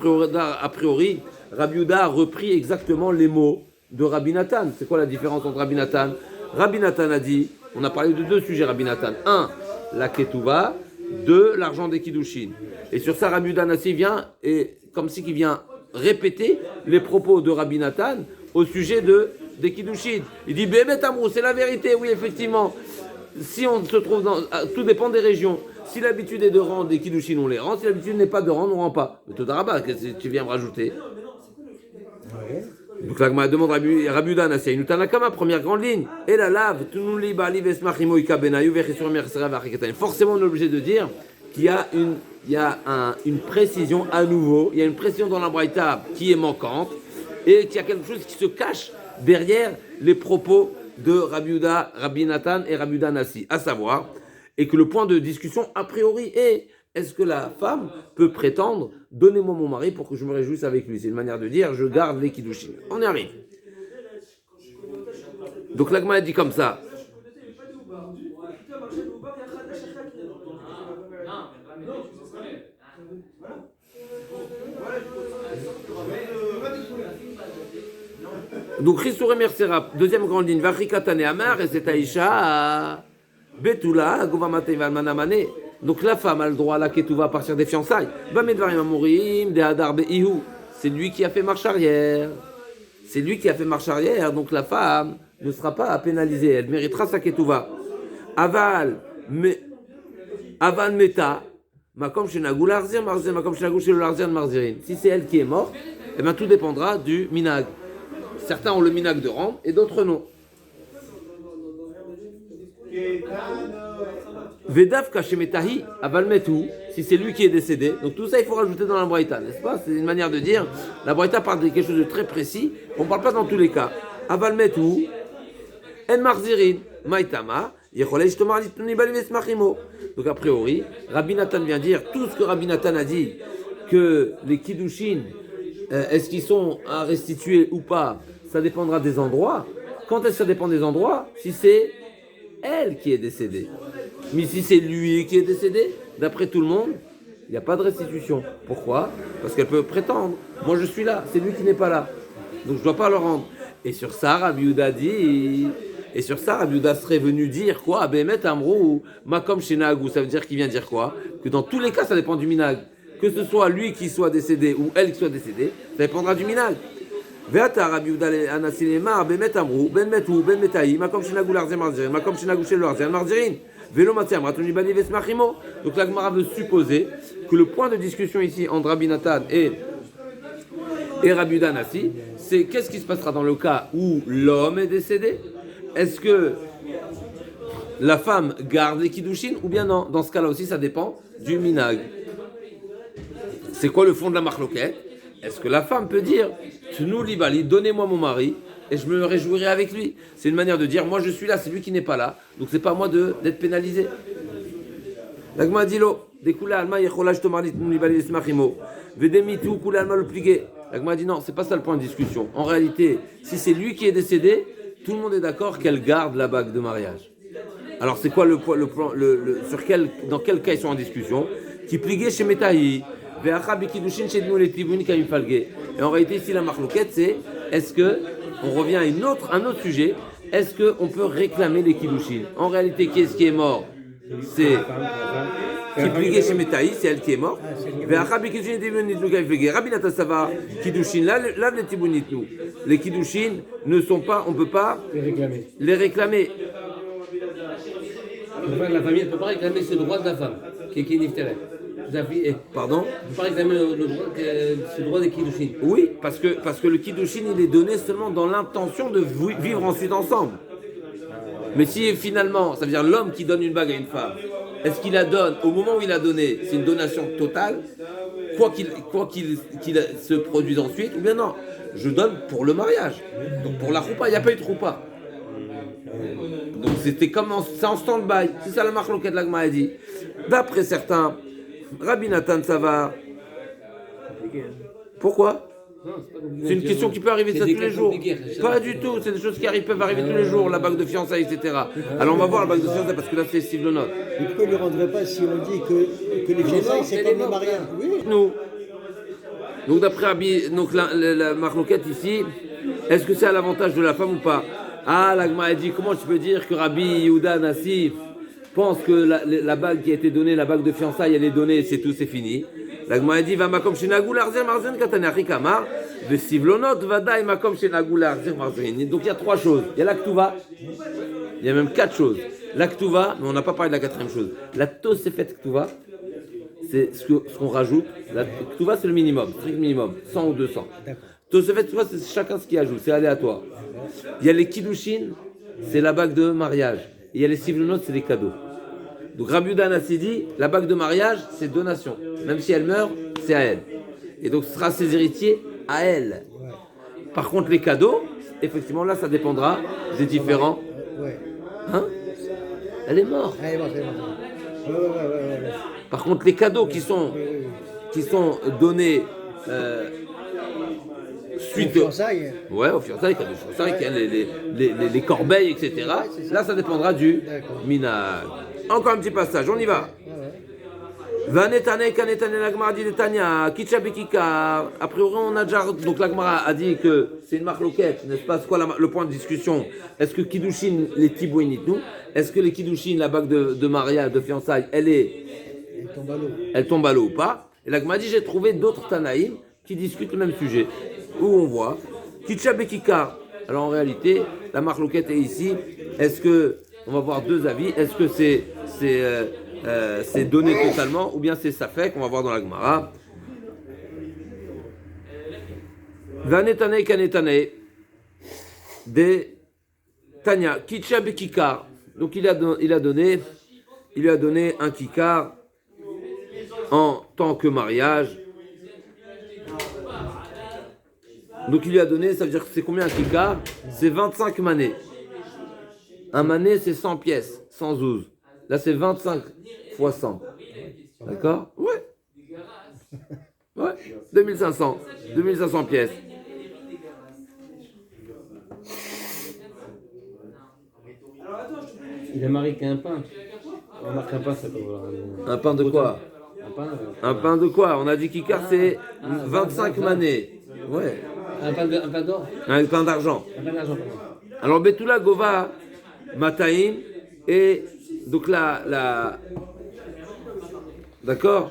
a priori, Rabbi Yehuda a repris exactement les mots de Rabbi Nathan. C'est quoi la différence entre Rabbi Nathan? Rabbi Nathan a dit, on a parlé de deux sujets, Rabbi Nathan. Un, la Ketouva. Deux, l'argent des Kiddushin. Et sur ça, Rabbi Yehuda Nassi vient, et comme si qu'il vient répéter les propos de Rabbi Nathan au sujet des Kiddushin. Il dit, Bémet Amrou, c'est la vérité, oui, effectivement. Si on se trouve dans. Tout dépend des régions. Si l'habitude est de rendre des Kiddushin, on les rend. Si l'habitude n'est pas de rendre, on ne rend pas. Mais Todarabah, qu'est-ce que tu viens me rajouter? Ouais. Donc là, je demande Rabbi Yehuda Nassi, nous Tanakama, première grande ligne. Et la lave, forcément, on est obligé de dire qu'il y a une précision à nouveau. Il y a une précision dans la Braïta qui est manquante et qu'il y a quelque chose qui se cache derrière les propos de Rabbi Yehuda, Rabbi Nathan et Rabbi Yehuda Nassi, à savoir, et que le point de discussion a priori est: est-ce que la femme peut prétendre « Donnez-moi mon mari pour que je me réjouisse avec lui ». C'est une manière de dire « Je garde les Kiddushin ». On y arrive. Donc l'Agma a dit comme ça. Donc Rissoure Mersera, deuxième grande ligne, Vachikatane Amar, et c'est Aïcha, Betula, Govamate Valmanamane. Donc la femme a le droit à la ketouva à partir des fiançailles. C'est lui qui a fait marche arrière. C'est lui qui a fait marche arrière. Donc la femme ne sera pas pénalisée. Elle méritera sa ketouva. Aval meta. Si c'est elle qui est morte, eh bien tout dépendra du minag. Certains ont le minag de rendre et d'autres non. Vedav Kashemetahi Avalmetu, si c'est lui qui est décédé. Donc tout ça il faut rajouter dans la Braïta, n'est-ce pas? C'est une manière de dire. La Braïta parle de quelque chose de très précis. On ne parle pas dans tous les cas. Avalmetu, En Marzirin, Maitama, Yecholesh Tomar Litnibal Vesmachimo. Donc a priori, Rabbi Nathan vient dire tout ce que Rabbi Nathan a dit, que les Kiddushin, est-ce qu'ils sont à restituer ou pas, ça dépendra des endroits. Quand est-ce que ça dépend des endroits? Si c'est elle qui est décédée. Mais si c'est lui qui est décédé, d'après tout le monde, il n'y a pas de restitution. Pourquoi? Parce qu'elle peut prétendre. Moi je suis là, c'est lui qui n'est pas là. Donc je ne dois pas le rendre. Et sur ça, Rabbi Yehuda dit. Et sur ça, Rabbi Yehuda serait venu dire quoi? Bemet Amrou, Makom Shenagou, ça veut dire qu'il vient dire quoi? Que dans tous les cas, ça dépend du minag. Que ce soit lui qui soit décédé ou elle qui soit décédée, ça dépendra du minag. Veata Rabbi Yehuda Anasilema, Bemet Amrou, Ben Metou, Ben Metaï, Makom Shenagou Larzer Marzirin, Makom Shenagou Shel Larzer Marzirin. Donc la Gemara veut supposer que le point de discussion ici entre Rabbi Nathan et Rabbi Yehuda Nassi, c'est qu'est-ce qui se passera dans le cas où l'homme est décédé? Est-ce que la femme garde les Kiddushin ou bien non? Dans ce cas-là aussi, ça dépend du minag. C'est quoi le fond de la marloquette? Est-ce que la femme peut dire Tnou libali, donnez-moi mon mari et je me réjouirai avec lui? C'est une manière de dire moi je suis là, c'est lui qui n'est pas là, donc c'est pas à moi d'être pénalisé. L'agma dit lo, découla alma yecholaj tomarlit Tnou libali esmachimo, vedemitu kula alma le pligué. L'agma dit non, c'est pas ça le point de discussion. En réalité, si c'est lui qui est décédé, tout le monde est d'accord qu'elle garde la bague de mariage. Alors c'est quoi dans quel cas ils sont en discussion? Qui pligué chez Metahi. Et en réalité, ici, la marloquette, c'est est-ce que, on revient à un autre sujet, est-ce qu'on peut réclamer les Kiddushin? En réalité, qui est-ce qui est mort? C'est qui pliguait chez Metaï, c'est elle qui est morte. Rabbi Nathan Savar, Kiddushin, là, les Tibunitnu. Les Kiddushin ne sont pas, on ne peut pas les réclamer. La famille ne peut pas réclamer ce droit de la femme, qui est nifterée. Pardon? On ne peut pas réclamer ce droit des Kiddushin. Oui, parce que le Kiddushin, il est donné seulement dans l'intention de vivre ensuite ensemble. Mais si finalement, ça veut dire l'homme qui donne une bague à une femme, est-ce qu'il la donne au moment où il l'a donnée, c'est une donation totale, quoi qu'il se produise ensuite, ou bien non, je donne pour le mariage. Donc pour la roupa, il n'y a pas eu de roupa. Donc c'était comme c'est en stand-by. C'est ça la marloquette de l'Agma a dit. D'après certains, Rabbi Nathan, ça va. Pourquoi? c'est pas compliqué. C'est une question qui peut arriver C'est ça des tous les cas jours. compliqués, Pas du tout, c'est des choses qui peuvent arriver tous les jours, la bague de fiançailles, etc. Alors on va voir la bague de fiançailles parce que là c'est Steve Lenot. Et pourquoi il ne le rendrait pas si on dit que les fiançailles, c'est comme le mariage? Oui. Nous. Donc d'après Rabbi, donc la marloquette ici, est-ce que c'est à l'avantage de la femme ou pas? Ah, l'Agma a dit, comment tu peux dire que Rabbi Yehuda Nassif pense que la bague qui a été donnée, la bague de fiançailles, elle est donnée, c'est tout, c'est fini. L'Agma a dit, va makom shenagou l'arzer marzen katanari kamar, de sivlonot vadaï makom shenagou l'arzer marzen. Donc il y a trois choses. Il y a l'Aktuva, il y a même quatre choses. L'Aktuva, mais on n'a pas parlé de la quatrième chose. La Tosefet Ktuva, c'est ce qu'on rajoute. La Ktuva, c'est le minimum, strict minimum, 100 ou 200. Tosefet Ktuva, c'est chacun ce qu'il ajoute, c'est aléatoire. Il y a les Kiddushin, c'est la bague de mariage. Et il y a les Sivlonot, c'est les cadeaux. Donc Rabbi Yehuda Hanassi dit, la bague de mariage, c'est donation. Même si elle meurt, c'est à elle. Et donc ce sera ses héritiers à elle. Par contre, les cadeaux, effectivement, là, ça dépendra des différents. Ouais. Hein? Elle est morte. Ah, elle est morte, elle est morte. Ouais. Par contre, les cadeaux qui sont donnés suite aux fiançailles. Ouais, aux fiançailles, cadeaux de fiançailles, les corbeilles, etc. Là, ça dépendra du minag. Encore un petit passage, on y va. Vanetane kanetane l'agmara dit Tanya, kitcha bekikar. A priori, on a déjà. Donc l'agmara a dit que c'est une marloquette, n'est-ce pas? C'est quoi le point de discussion? Est-ce que Kiddushin, les tibouinit nous? Est-ce que les Kiddushin, la bague de mariage, de fiançailles, elle tombe à l'eau ou pas? Et l'agmara dit j'ai trouvé d'autres Tanaïm qui discutent le même sujet. Où on voit kitcha bekikar. Alors en réalité, la marloquette est ici. Est-ce que. On va voir deux avis. Est-ce que c'est donné totalement ou bien c'est safek? On va voir dans la Gemara. Vanetane kanetane de Tanya kitcha bekikar. Donc il lui a donné un kikar en tant que mariage. Donc il lui a donné, ça veut dire que c'est combien un kikar? C'est 25 manées. Un mané, c'est 100 pièces, 100 zouz. Là, c'est 25 fois 100. D'accord? Ouais. 2500 pièces. Il a marié qu'un pain. On marque un pain, ça peut voir. Un pain de quoi? Un pain de quoi? On a dit kikar, c'est 25 manées. Ouais. Un pain d'or? Un pain d'argent. Un pain d'argent, pardon. Alors, Betula Gova Mataim, et donc d'accord,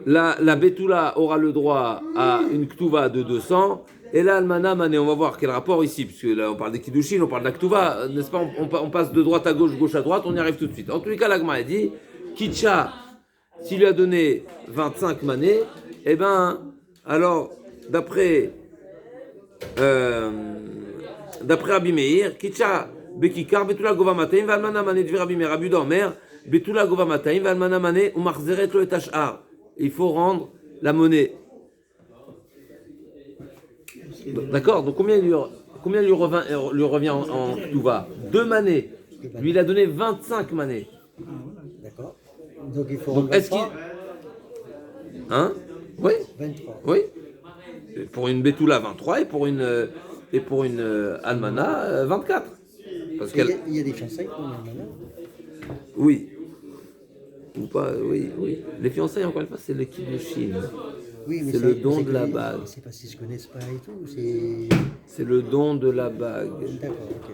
la Betula aura le droit à une Ktuva de 200, et la Almana Mané, on va voir quel rapport ici, puisque là on parle des Kiddushin, on parle de la Ktuva, n'est-ce pas, on passe de droite à gauche, gauche à droite, on y arrive tout de suite. En tous les cas, l'Agma a dit, Kitcha, s'il lui a donné 25 manées, eh ben, alors, d'après Rabbi Meir, Kitcha Bekikar, Betula Gova Mataim, Valmana Mané, Dvi Rabbi Meir, Rabbi Dormer, Betula Gova Mataim, Valmana Mané, ou Marzeret Lo et Ashar. Il faut rendre la monnaie. D'accord? Donc combien lui revient en Ktuva? 2 manées. Lui, il a donné 25 manées. D'accord. Donc il faut rendre Est-ce qu'il. 23. Hein? Oui? 23. Oui. Pour une Betula, 23, et pour une Almana, 24. Parce qu'elle... Il y a des fiançailles pour l'Almana. Oui. Ou pas, oui. Les fiançailles, encore une fois, c'est le Kiddushin. Oui, mais c'est le don de la bague. C'est parce qu'ils ne se connaissent pas et tout. C'est le don de la bague. D'accord, ok.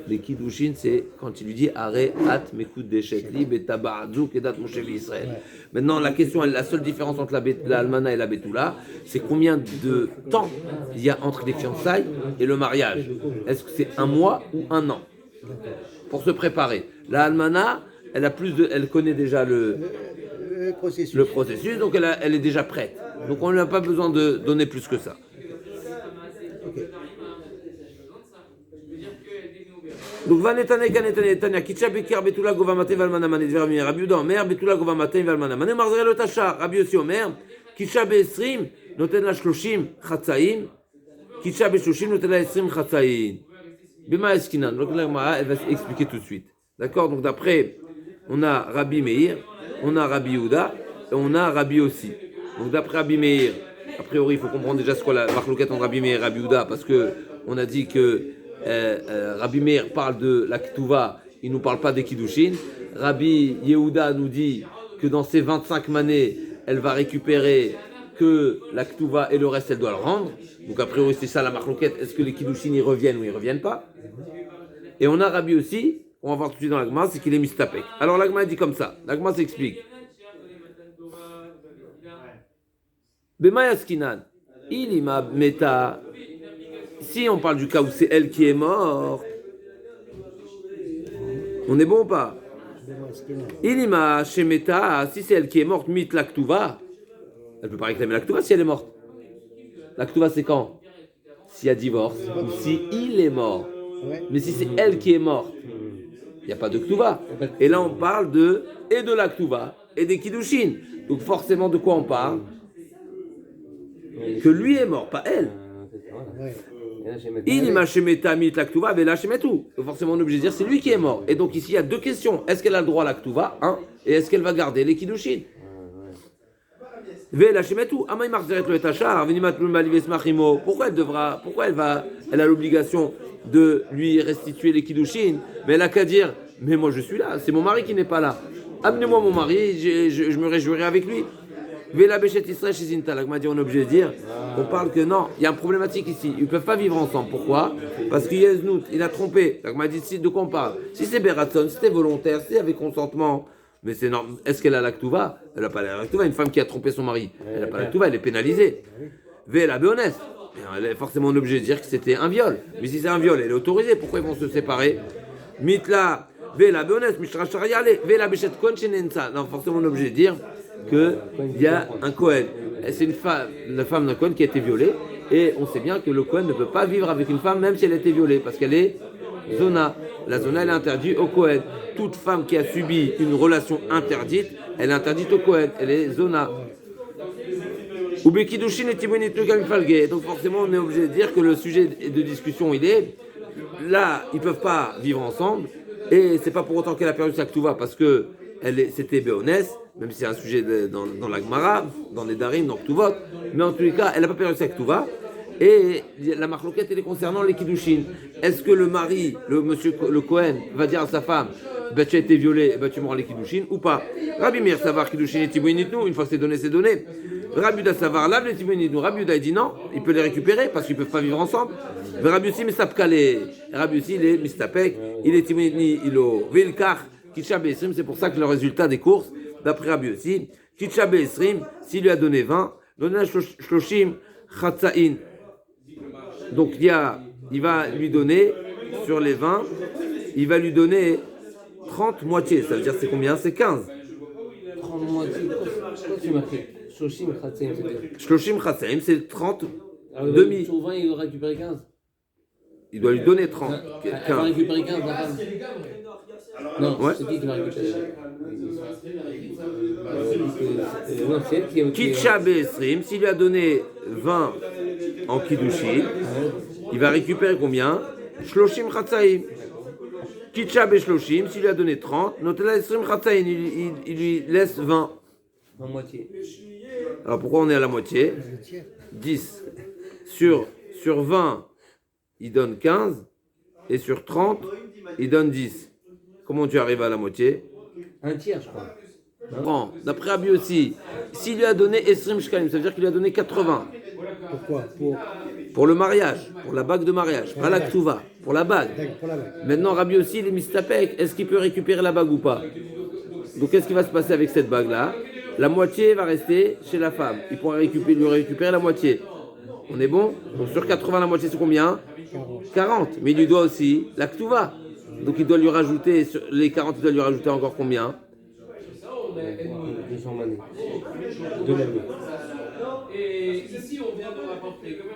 Les Kiddushin, c'est quand il lui dit Aré, at, mekut deshet li, betaba'adzouk, edat moshe Israël. Ouais. Maintenant, la question, la seule différence entre la Almana et la Betula, c'est combien de temps il y a entre les fiançailles et le mariage. Est-ce que c'est 1 mois ou 1 an? Pour se préparer. La Almana, elle connaît déjà le processus, donc elle est déjà prête. Donc on n'a pas besoin de donner plus que ça. Okay. Donc vanetane kanetane tanya kitcha bekir betula gova matay valmana mané dvermi Rabbi Yehuda Omer betula gova matay valmana mané marzere lo tashar Rabbi Yossi Omer kitcha be'esrim noten la 30 chatzaim kitcha be'shloshim noten la 20 chatzaim bima eskinan. Donc la Gemara, elle va expliquer tout de suite. D'accord? Donc d'après on a Rabbi Meir, on a Rabbi Yehuda et on a Rabbi Yossi. Donc d'après Rabbi Meir, a priori, il faut comprendre déjà ce qu'est la marloquette entre Rabbi Meir et Rabbi Yehuda, parce que on a dit que Rabbi Meir parle de la Ketouva, il ne nous parle pas des Kiddushin. Rabbi Yehuda nous dit que dans ses 25 manées, elle va récupérer que la Ketouva et le reste, elle doit le rendre. Donc a priori, c'est ça la marloquette. Est-ce que les Kiddushin, ils reviennent ou ils ne reviennent pas? Et on a Rabbi aussi, on va voir tout de suite dans l'Agma, c'est qu'il est mistapek. Alors l'Agma dit comme ça, l'Agma s'explique. Bemayaskinan, ilima meta. Si on parle du cas où c'est elle qui est morte, on est bon ou pas? Ilima shemeta, si c'est elle qui est morte, mit l'aktuva, elle peut pas réclamer l'aktuva si elle est morte. L'aktuva c'est quand? S'il y a divorce ou si il est mort. Mais si c'est elle qui est morte, il n'y a pas de ktuva. Et là on parle de l'aktuva et des kiddushin. Donc forcément de quoi on parle? Que lui est mort, pas elle. Il m'a shemeta mit l'aktuva, mais là shemetu. Forcément on est obligé de dire c'est lui qui est mort. Et donc ici il y a deux questions. Est-ce qu'elle a le droit à l'aktuva, et est-ce qu'elle va garder les kiddushin? Pourquoi elle a l'obligation de lui restituer les kiddushin, mais elle a qu'à dire, mais moi je suis là, c'est mon mari qui n'est pas là. Amenez-moi mon mari, je me réjouirai avec lui. Vela Béchet Israël chez Zinta, on est obligé de dire, on parle que non, il y a une problématique ici, ils ne peuvent pas vivre ensemble. Pourquoi? Parce qu'il il a trompé. Donc m'a dit de quoi on parle? Si c'est Beratson, si c'était volontaire, si c'est avec consentement, mais c'est normal. Est-ce qu'elle a l'Aktuva? Elle n'a pas l'Aktuva. Une femme qui a trompé son mari, elle n'a pas l'Aktuva, elle est pénalisée. Vela Béonès, elle est forcément obligée de dire que c'était un viol. Mais si c'est un viol, elle est autorisée. Pourquoi ils vont se séparer? Mitla, Vela Béonès, Mishra Shariale, Vela Béchet Kon Shenensa. Non, forcément on est obligé de dire qu'il y a un Kohen. C'est la femme d'un Kohen qui a été violée. Et on sait bien que le Kohen ne peut pas vivre avec une femme même si elle a été violée, parce qu'elle est Zona. La Zona, elle est interdite au Kohen. Toute femme qui a subi une relation interdite, elle est interdite au Kohen. Elle est Zona. Donc forcément, on est obligé de dire que le sujet de discussion, il est là, ils ne peuvent pas vivre ensemble. Et c'est pas pour autant qu'elle a perdu sa Ketouva, parce que c'était Béonès, même si c'est un sujet dans la Gemara, dans les Darim, dans Ketuvot. Mais en tous les cas, elle n'a pas perdu sa Ketouva. Et la marloquette, elle est concernant les Kiddushin. Est-ce que le mari, le Kohen, va dire à sa femme, bah, tu as été violé, bah, tu me rends les Kiddushin ou pas? Rabbi Meir savoir Kiddushin et Tiboinitnou, une fois que c'est donné, c'est donné. Rabbi Yehuda savoir lave les Tiboinitnou. Rabbi Yehuda dit non, il peut les récupérer parce qu'ils ne peuvent pas vivre ensemble. Mais Rabbi Yossi Mistapkale, Rabbi Yossi, il est Mistapek, il est Tiboinitni, il est Vilkar, Kitchabe Esrim, c'est pour ça que le résultat des courses, d'après Rabbi Yossi, Kitchabe Esrim, s'il lui a donné 20, donné à Shloshim Chatzaïn. Donc il va lui donner, sur les 20, il va lui donner 30 moitiés. Ça veut dire c'est combien? C'est 15. 30 moitiés. Pourquoi tu marquais Shloshim Khatsaim, c'est-à-dire Shloshim Khatsaim, c'est 30 alors, demi. Sur 20, il doit récupérer 15. Il doit lui donner 30. Elle va récupérer 15, la femme. Non, ouais. C'est qui va récupérer? Non, c'est elle qui a... Kitchabe Esrim, s'il lui a donné 20 en Kiddushin, il va récupérer combien? Shloshim Khatsaim. Kitchabe Shloshim, s'il lui a donné 30, Notela Esrim Khatsaim, il lui laisse 20. En moitié. Alors pourquoi on est à la moitié? 10. Sur 20, il donne 15, et sur 30, il donne 10. Comment tu arrives à la moitié? Un tiers, je crois. Bon, d'après Rabbi aussi, s'il lui a donné Esrim Shkalim, ça veut dire qu'il lui a donné 80. Pourquoi? Pour le mariage, pour la bague de mariage, pas la Ketouva, pour la bague. Pour la bague. Maintenant, Rabbi aussi, il est mistapek. Est-ce qu'il peut récupérer la bague ou pas? Donc, qu'est-ce qui va se passer avec cette bague-là? La moitié va rester chez la femme. Il pourra lui récupérer la moitié. On est bon? Donc, sur 80, la moitié, c'est combien? 40. Mais il lui doit aussi la Ketouva. Donc, il doit lui rajouter, sur les 40, il doit lui rajouter encore combien? 200 manées. De l'année.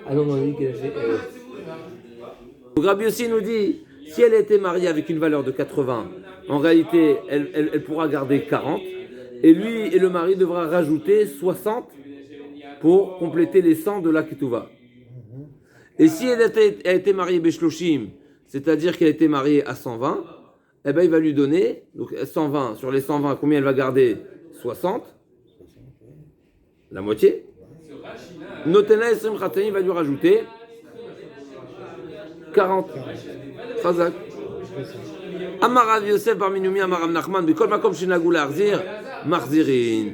Ah non, on a dit qu'elle a fait... Donc Rabbi aussi nous dit, si elle était mariée avec une valeur de 80, en réalité, elle pourra garder 40, et lui et le mari devra rajouter 60 pour compléter les 100 de la Ketouva. Et si elle a été mariée Beshloshim, c'est-à-dire qu'elle a été mariée à 120, eh ben il va lui donner, donc 120, sur les 120, combien elle va garder? 60, la moitié. Notena Esrim Khatani va lui rajouter 40. Chazak. Amarav Yosef bar Minumi Amarav Nachman Bikol Makom Shenagou Larzir Marzirin.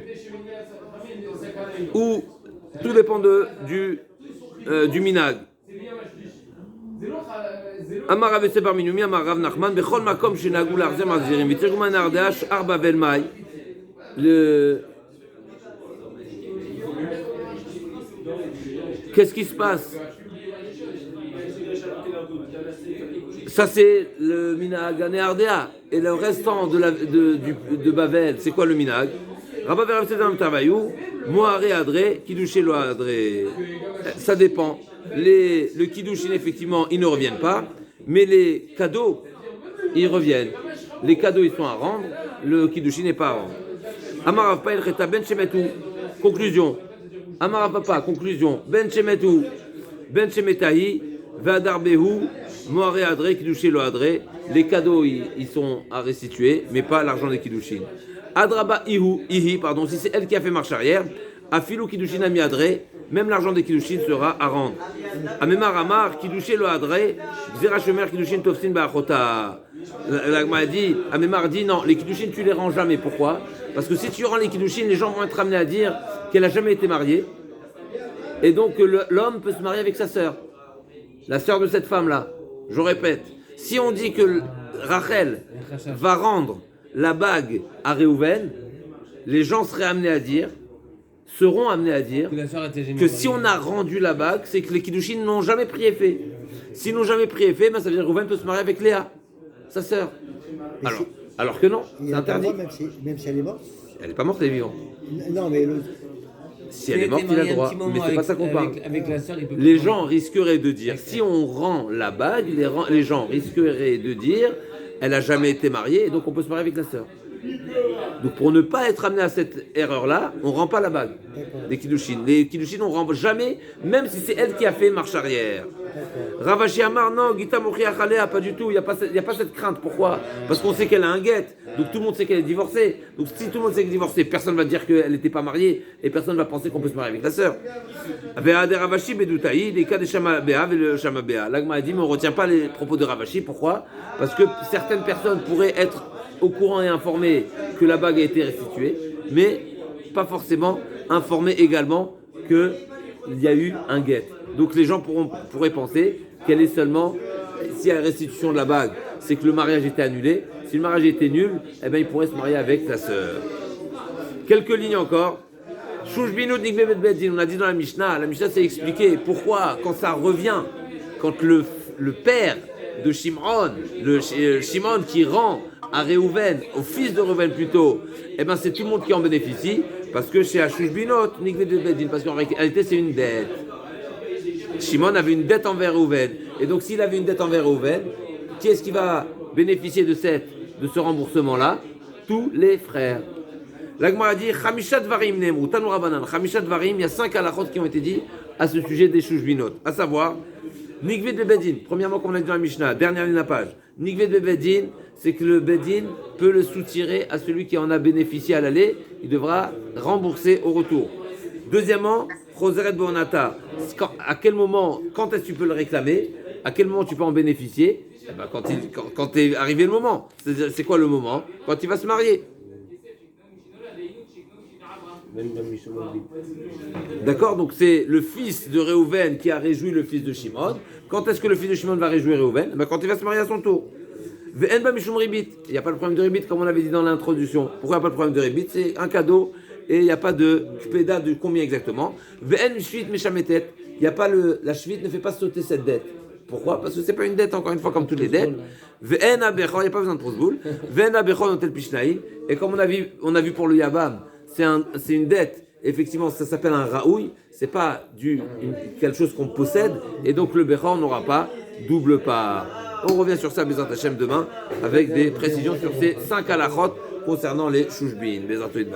Ou tout dépend du minag. Amarav Yosef bar Minumi Amarav Nachman Bikol Makom Shenagou Larzir Marzirin. Vitirguman Ardash Arba Velmai. Qu'est-ce qui se passe? Ça c'est le minag Ardea. Et le restant de Bavel, c'est quoi le minag? Rabba Verav Sedam Tavayou, Moharé Adré, Kiddushin Lo Adré. Ça dépend. Le Kiddushin, effectivement, ils ne reviennent pas, mais les cadeaux, ils reviennent. Les cadeaux, ils sont à rendre, le Kiddushin n'est pas à rendre. Amarav Pael Cheta Ben Shemetou. Conclusion. Amarav Papa, conclusion. Ben Shemetou, Ben Shemetahi, Vadar Behu, Moharé Adré, Kiddushin Lo Adré. Les cadeaux, ils sont à restituer, mais pas l'argent des Kiddushin. Adraba Ihi, pardon, si c'est elle qui a fait marche arrière, Afilou Kiddushin Ami Adré, même l'argent des Kiddushin sera à rendre. Amemar Amar, Kiddushin Lo Adré, Zerachemer Kiddushin Tofsin Ba'achota. L'Agma dit, Amemar dit non, les Kiddushin tu les rends jamais. Pourquoi? Parce que si tu rends les Kiddushin, les gens vont être amenés à dire qu'elle n'a jamais été mariée. Et donc l'homme peut se marier avec sa sœur, la sœur de cette femme-là. Je répète, si on dit que Rachel va rendre la bague à Réhouven, les gens seront amenés à dire que si on a rendu la bague, c'est que les Kiddushin n'ont jamais pris effet. S'ils n'ont jamais pris effet, ben ça veut dire que Réhouven peut se marier avec Léa, sa sœur. Alors que non, c'est interdit. Même si elle est morte. Elle n'est pas morte, elle est vivante. Non, mais si elle est morte, il a le droit. Mais c'est pas ça qu'on parle. Les gens risqueraient de dire, si on rend la bague, les gens risqueraient de dire, elle n'a jamais été mariée, et donc on peut se marier avec la sœur. Donc pour ne pas être amené à cette erreur-là, on ne rend pas la bague des Kiddushin. Les Kiddushin, on ne rend jamais, même si c'est elle qui a fait marche arrière. Ravashi Amar, non, Gita Mochi Achalea, pas du tout, il n'y a pas cette crainte. Pourquoi? Parce qu'on sait qu'elle a un guet, donc tout le monde sait qu'elle est divorcée. Donc si tout le monde sait qu'elle est divorcée, personne ne va dire qu'elle n'était pas mariée, et personne ne va penser qu'on peut se marier avec la sœur. Ravashi Bedoutaï, les cas des Shamabéa et le Shamabéa. L'Agma a dit, mais on ne retient pas les propos de Ravashi. Pourquoi? Parce que certaines personnes pourraient être au courant et informées que la bague a été restituée, mais pas forcément informées également qu'il y a eu un guet. Donc les gens pourraient penser qu'elle est seulement, si la restitution de la bague, c'est que le mariage était annulé. Si le mariage était nul, eh bien il pourrait se marier avec sa sœur. Quelques lignes encore. Shushbinu Nikve Bet-Bedin, on a dit dans la Mishnah c'est expliqué pourquoi quand ça revient, quand le père de Shimon, Shimon qui rend à Réhouven, au fils de Réhouven plutôt, eh ben c'est tout le monde qui en bénéficie, parce que chez Shushbinot Nikve Bet-Bedin, parce qu'en réalité c'est une dette. Shimon avait une dette envers Réhouven, et donc s'il avait une dette envers Réhouven, qui est-ce qui va bénéficier de ce remboursement-là? Tous les frères. L'Agma a dit Chamishat Varim Nemru, Tanoura Banan, Chamishat Varim, il y a 5 halachot qui ont été dit à ce sujet des Shushbinot, à savoir Nikve de Bedin, premièrement comme on a dit dans la Mishnah, dernière ligne de la page, Nikve de Bedin, c'est que le Bedin peut le soutirer à celui qui en a bénéficié à l'aller, il devra rembourser au retour. Deuxièmement, Choseret Bonata, à quel moment, quand est-ce que tu peux le réclamer, à quel moment tu peux en bénéficier? Eh ben quand est arrivé le moment. C'est quoi le moment? Quand il va se marier. D'accord, donc c'est le fils de Réhouven qui a réjoui le fils de Shimon. Quand est-ce que le fils de Shimon va réjouir Réhouven? Ben quand il va se marier à son tour. Il n'y a pas le problème de ribit comme on l'avait dit dans l'introduction. Pourquoi il n'y a pas le problème de ribit? C'est un cadeau et il n'y a pas de péda de combien exactement. Il n'y a pas la shvit ne fait pas sauter cette dette. Pourquoi? Parce que c'est pas une dette, encore une fois, comme toutes les dettes. Il n'y a pas besoin de prosboul. Et comme on a vu pour le Yabam, c'est une dette, effectivement, ça s'appelle un raouï, c'est pas quelque chose qu'on possède, et donc le Bechor n'aura pas double part. On revient sur ça, Bezat Hashem, demain, avec des précisions sur ces 5 halachot concernant les Shushbin. Bezat Hashem.